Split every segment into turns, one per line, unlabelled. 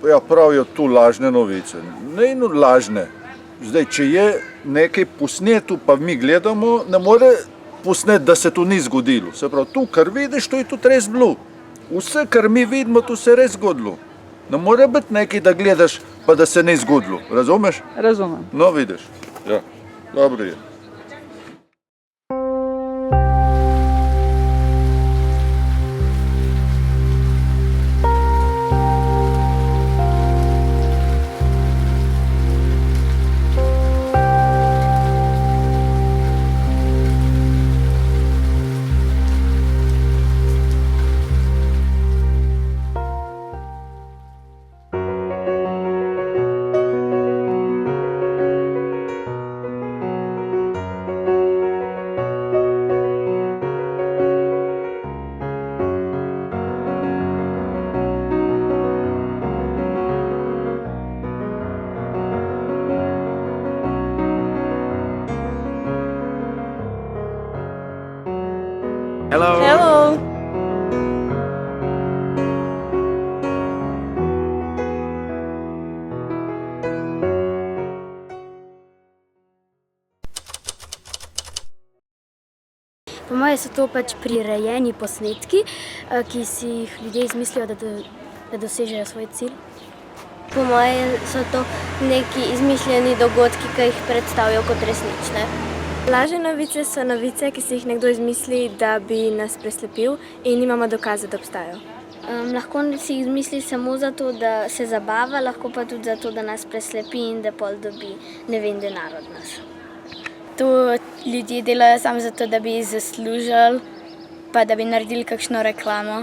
Ja, pravijo tu lažne novice. Ne in lažne. Zdaj, če je nekaj posneto, pa mi gledamo, ne more posnet, da se to ni zgodilo. Se pravi, tu, kar vidiš, to je tudi res bilo. Vse, kar mi vidimo, to se je res zgodilo. Ne more biti nekaj, da gledaš, pa da se ni zgodilo. Razumeš?
Razumem.
No, vidiš. Ja, dobro je.
Hello.
Hello.
Po moje so to pač prirejeni posnetki, ki si jih ljudje izmislijo, da dosežejo svoj cilj.
Po moje so to neki izmišljeni dogodki, ki jih predstavijo kot resnične.
Lažne novice so novice, ki si jih nekdo izmisli, da bi nas preslepil in nimamo dokaza, da obstajajo.
Lahko si jih izmisli samo zato, da se zabava, lahko pa tudi zato, da nas preslepi in da pol dobi, ne vem, denar od nas.
To ljudje delajo samo zato, da bi zaslužili, pa da bi naredili kakšno reklamo.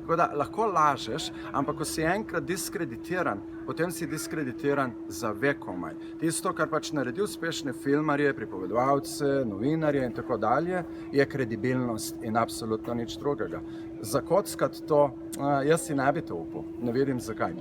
Tako da lahko lažeš, ampak ko si enkrat diskreditiran, potem si diskreditiran za vekomaj. Tisto, kar pač naredi uspešne filmarje, pripovedovalce, novinarje in tako dalje, je kredibilnost in absolutno nič drugega. Zakockat to, jaz si ne bi to upal, ne vidim zakaj.